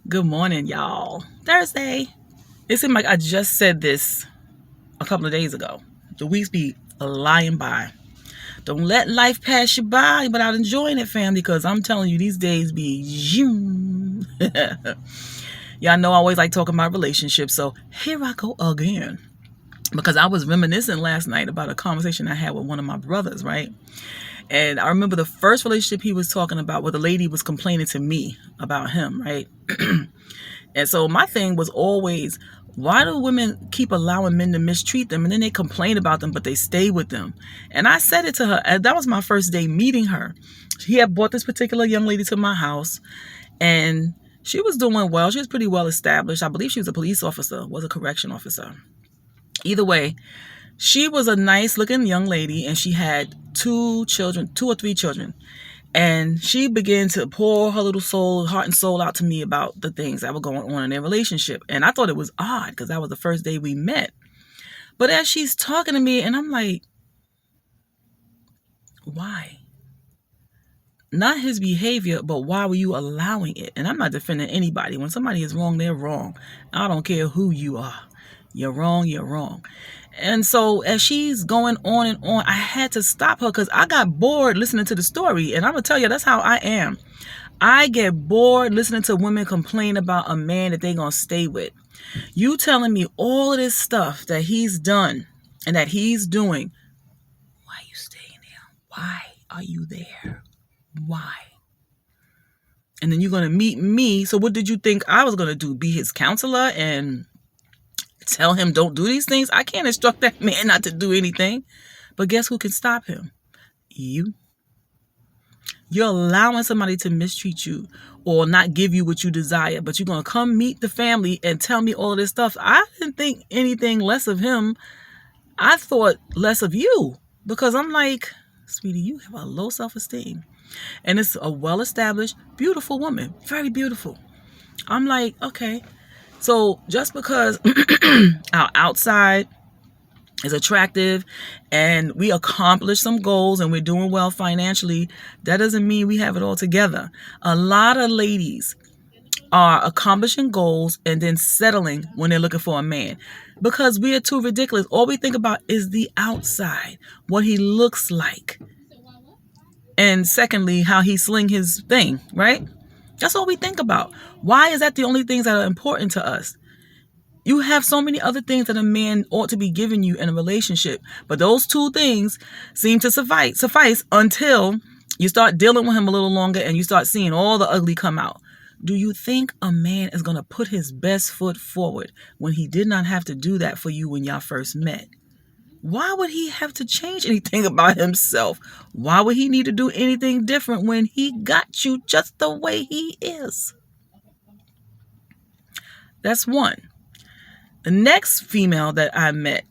Good morning, y'all. Thursday. It seemed like I just said this a couple of days ago. The weeks be lying by. Don't let life pass you by without enjoying it, fam, because I'm telling you, these days be zoom. Y'all know I always like talking about relationships, so here I go again. Because I was reminiscing last night about a conversation I had with one of my brothers, right? And I remember the first relationship he was talking about where the lady was complaining to me about him, right? And so my thing was always, why do women keep allowing men to mistreat them and then they complain about them, but they stay with them? And I said it to her. And that was my first day meeting her. He had brought this particular young lady to my house and she was doing well. She was pretty well established. I believe she was a police officer, was a correction officer. Either way, she was a nice looking young lady and she had two or three children. And she began to pour her little soul, heart and soul out to me about the things that were going on in their relationship. And I thought it was odd because that was the first day we met. But as she's talking to me and I'm like, why? Not his behavior, but why were you allowing it? And I'm not defending anybody. When somebody is wrong, they're wrong. I don't care who you are. You're wrong, you're wrong. And so as she's going on and on, I had to stop her because I got bored listening to the story. And I'm going to tell you, that's how I am. I get bored listening to women complain about a man that they're going to stay with. You telling me all of this stuff that he's done and that he's doing. Why are you staying there? Why are you there? Why? And then you're going to meet me. So what did you think I was going to do? Be his counselor and tell him don't do these things? I can't instruct that man not to do anything. But guess who can stop him? You. You're allowing somebody to mistreat you or not give you what you desire, but you're going to come meet the family and tell me all of this stuff. I didn't think anything less of him. I thought less of you because I'm like, sweetie, you have a low self-esteem. And it's a well-established, beautiful woman. Very beautiful. I'm like, okay. So just because our outside is attractive and we accomplish some goals and we're doing well financially, that doesn't mean we have it all together. A lot of ladies are accomplishing goals and then settling when they're looking for a man because we are too ridiculous. All we think about is the outside, what he looks like. And secondly, how he sling his thing, right? That's all we think about. Why is that the only things that are important to us? You have so many other things that a man ought to be giving you in a relationship. But those two things seem to suffice until you start dealing with him a little longer and you start seeing all the ugly come out. Do you think a man is going to put his best foot forward when he did not have to do that for you when y'all first met? Why would he have to change anything about himself? Why would he need to do anything different when he got you just the way he is? That's one. The next female that I met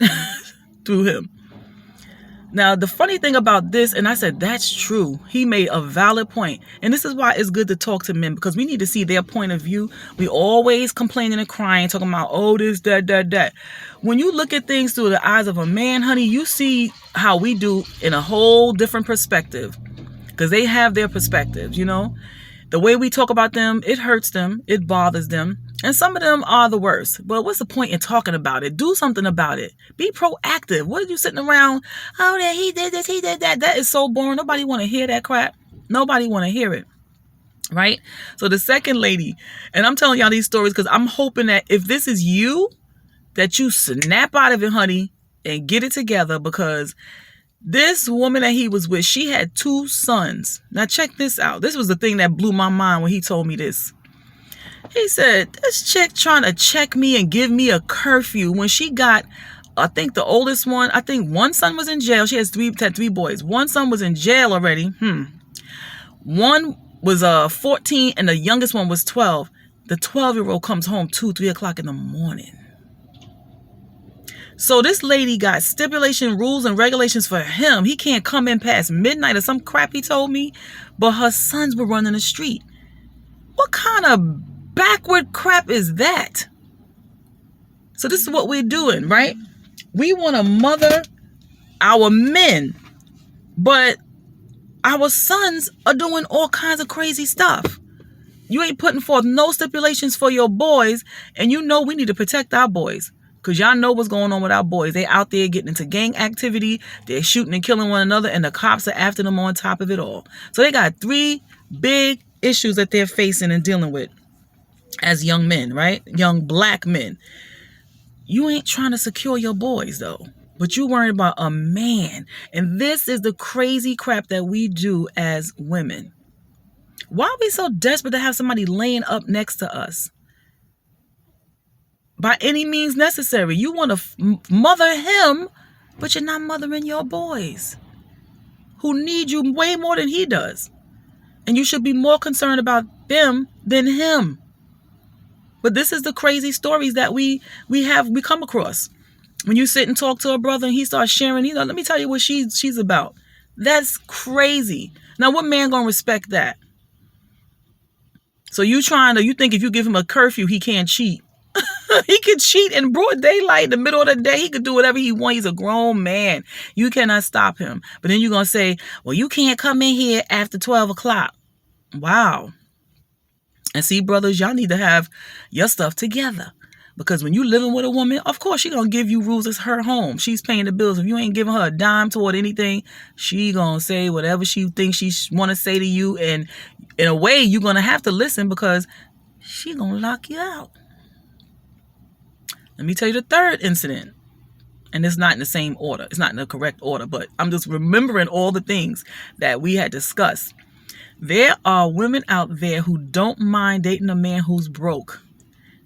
through him. Now, the funny thing about this, and I said, that's true. He made a valid point. And this is why it's good to talk to men because we need to see their point of view. We always complaining and crying, talking about, oh, this, that. When you look at things through the eyes of a man, honey, you see how we do in a whole different perspective because they have their perspectives, you know. The way we talk about them, it hurts them. It bothers them. And some of them are the worst. But what's the point in talking about it? Do something about it. Be proactive. What are you sitting around? Oh, that he did this, he did that. That is so boring. Nobody want to hear that crap. Nobody want to hear it. Right? So the second lady, and I'm telling y'all these stories because I'm hoping that if this is you, that you snap out of it, honey, and get it together because this woman that he was with, she had 2 sons. Now check this out. This was the thing that blew my mind when he told me this. He said, this chick trying to check me and give me a curfew when she got, I think the oldest one, I think one son was in jail. She had 3 boys. One son was in jail already. One was 14 and the youngest one was 12. The 12-year-old comes home 2-3 o'clock in the morning. So this lady got stipulation rules and regulations for him. He can't come in past midnight or some crap he told me. But her sons were running the street. What kind of backward crap is that? So this is what we're doing, right? We want to mother our men. But our sons are doing all kinds of crazy stuff. You ain't putting forth no stipulations for your boys, and you know we need to protect our boys. Because y'all know what's going on with our boys. They out there getting into gang activity. They're shooting and killing one another, and the cops are after them on top of it all. So they got 3 big issues that they're facing and dealing with as young men, right? Young black men. You ain't trying to secure your boys, though. But you worrying about a man. And this is the crazy crap that we do as women. Why are we so desperate to have somebody laying up next to us? By any means necessary. You want to mother him, but you're not mothering your boys, who need you way more than he does. And you should be more concerned about them than him. But this is the crazy stories that we come across. When you sit and talk to a brother and he starts sharing, let me tell you what she's about. That's crazy. Now, what man gonna respect that? So you think if you give him a curfew, he can't cheat? He can cheat in broad daylight in the middle of the day. He could do whatever he wants. He's a grown man. You cannot stop him. But then you're going to say, well, you can't come in here after 12 o'clock. Wow. And see, brothers, y'all need to have your stuff together. Because when you living with a woman, of course, she going to give you rules. It's her home. She's paying the bills. If you ain't giving her a dime toward anything, she going to say whatever she thinks she want to say to you. And in a way, you're going to have to listen because she going to lock you out. Let me tell you the third incident. And it's not in the same order. It's not in the correct order, but I'm just remembering all the things that we had discussed. There are women out there who don't mind dating a man who's broke.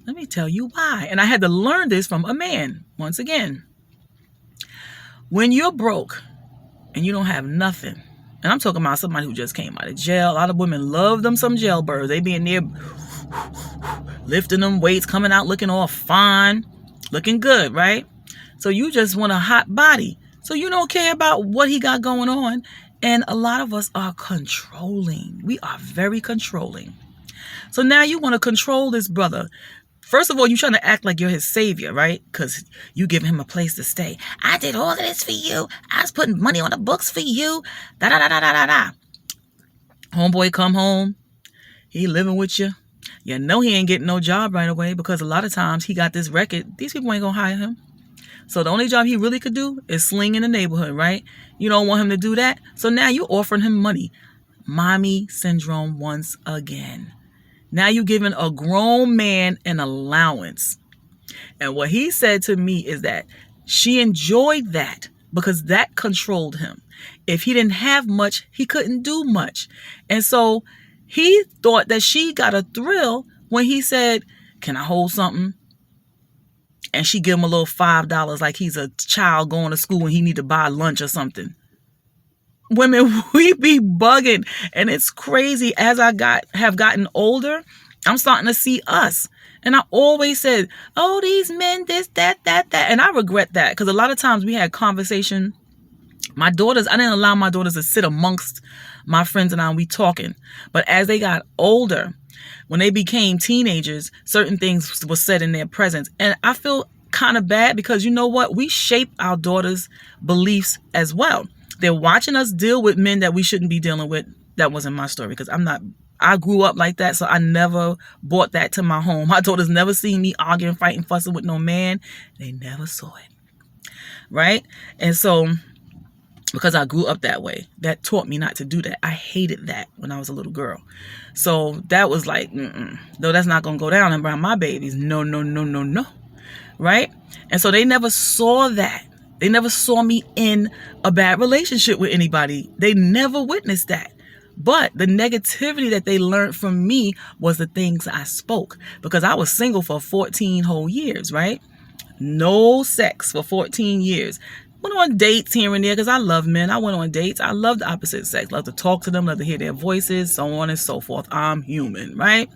Let me tell you why. And I had to learn this from a man, once again. When you're broke and you don't have nothing, and I'm talking about somebody who just came out of jail. A lot of women love them some jailbirds. They be in there lifting them weights, coming out looking all fine. Looking good, right? So you just want a hot body. So you don't care about what he got going on. And a lot of us are controlling. We are very controlling. So now you want to control this brother. First of all, you're trying to act like you're his savior, right? Because you give him a place to stay. I did all of this for you. I was putting money on the books for you. Da da da da da da da. Homeboy come home. He living with you. You know he ain't getting no job right away because a lot of times he got this record. These people ain't going to hire him. So the only job he really could do is sling in the neighborhood, right? You don't want him to do that. So now you're offering him money. Mommy syndrome once again. Now you're giving a grown man an allowance. And what he said to me is that she enjoyed that because that controlled him. If he didn't have much, he couldn't do much. And so he thought that she got a thrill when he said, can I hold something? And she give him a little $5 like he's a child going to school and he need to buy lunch or something. Women, we be bugging. And it's crazy. As I have gotten older, I'm starting to see us. And I always said, oh, these men, this, that. And I regret that because a lot of times we had conversation. My daughters, I didn't allow my daughters to sit amongst my friends and we talking. But as they got older, when they became teenagers, certain things were said in their presence. And I feel kind of bad because you know what? We shape our daughters' beliefs as well. They're watching us deal with men that we shouldn't be dealing with. That wasn't my story because I grew up like that. So I never brought that to my home. My daughters never seen me arguing, fighting, fussing with no man. They never saw it. Right? And so because I grew up that way, that taught me not to do that. I hated that when I was a little girl. So that was like, no, that's not going to go down around my babies. No. Right? And so they never saw that. They never saw me in a bad relationship with anybody. They never witnessed that. But the negativity that they learned from me was the things I spoke because I was single for 14 whole years, right? No sex for 14 years. Went on dates here and there because I love men. I went on dates. I love the opposite sex. Love to talk to them. Love to hear their voices, so on and so forth. I'm human, right?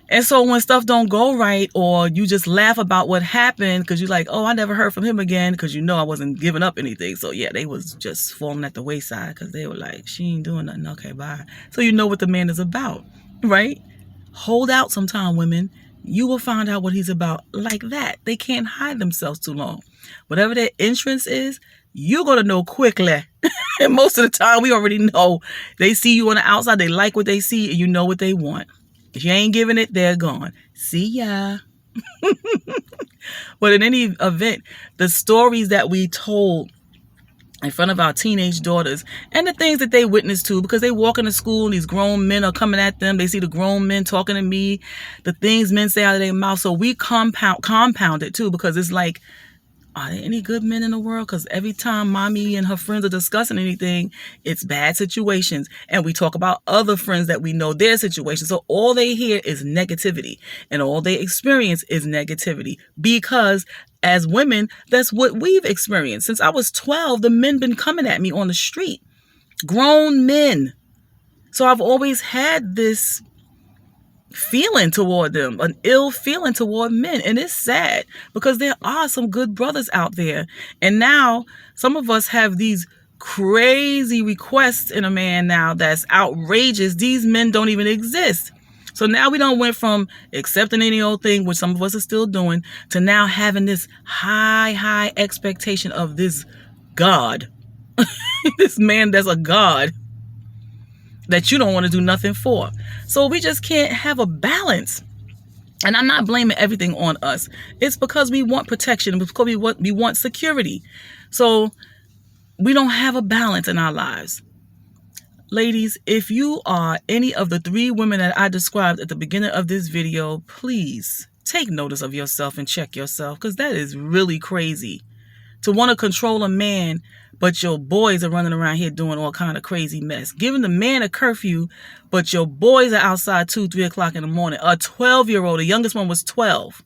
And so when stuff don't go right or you just laugh about what happened because you're like, oh, I never heard from him again because you know I wasn't giving up anything. So yeah, they was just falling at the wayside because they were like, she ain't doing nothing. Okay, bye. So you know what the man is about, right? Hold out sometime, women. You will find out what he's about like that. They can't hide themselves too long. Whatever their entrance is, you're going to know quickly. And most of the time, we already know. They see you on the outside. They like what they see, and you know what they want. If you ain't giving it, they're gone. See ya. But in any event, the stories that we told in front of our teenage daughters and the things that they witness to, because they walk into school and these grown men are coming at them. They see the grown men talking to me, the things men say out of their mouth. So we compound it too, because it's like, are there any good men in the world? Because every time mommy and her friends are discussing anything, it's bad situations. And we talk about other friends that we know their situations. So all they hear is negativity, and all they experience is negativity, because as women, that's what we've experienced. Since I was 12, the men been coming at me on the street, grown men. So I've always had this feeling toward them, an ill feeling toward men. And it's sad, because there are some good brothers out there. And now some of us have these crazy requests in a man now that's outrageous. These men don't even exist. So now we don't went from accepting any old thing, which some of us are still doing, to now having this high expectation of this God, this man that's a God that you don't want to do nothing for. So we just can't have a balance. And I'm not blaming everything on us. It's because we want protection. It's because we want security. So we don't have a balance in our lives. Ladies, if you are any of the 3 women that I described at the beginning of this video, please take notice of yourself and check yourself, because that is really crazy. To want to control a man, but your boys are running around here doing all kind of crazy mess. Giving the man a curfew, but your boys are outside 2, 3 o'clock in the morning. A 12-year-old, the youngest one was 12.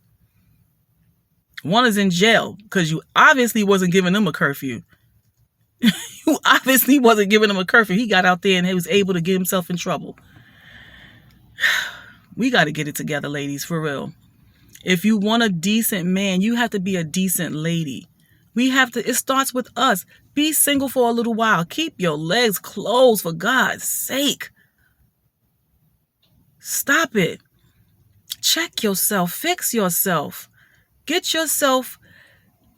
One is in jail because you obviously wasn't giving him a curfew. You obviously wasn't giving him a curfew. He got out there and he was able to get himself in trouble. We got to get it together, ladies, for real. If you want a decent man, you have to be a decent lady. It starts with us. Be single for a little while. Keep your legs closed, for God's sake. Stop it. Check yourself. Fix yourself. Get yourself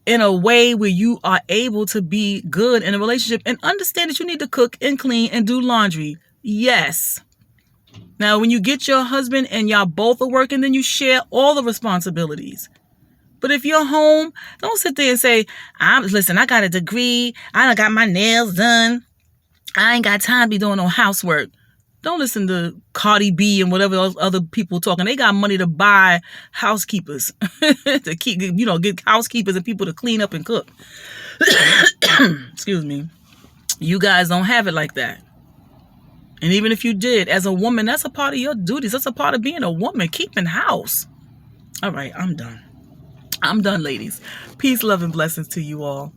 in a way where you are able to be good in a relationship, and understand that you need to cook and clean and do laundry. Yes. Now, when you get your husband and y'all both are working, then you share all the responsibilities. But if you're home, don't sit there and say, listen, I got a degree. I done got my nails done. I ain't got time to be doing no housework. Don't listen to Cardi B and whatever those other people talking. They got money to buy housekeepers to get housekeepers and people to clean up and cook. Excuse me. You guys don't have it like that. And even if you did, as a woman, that's a part of your duties. That's a part of being a woman, keeping house. All right, I'm done. I'm done, ladies. Peace, love, and blessings to you all.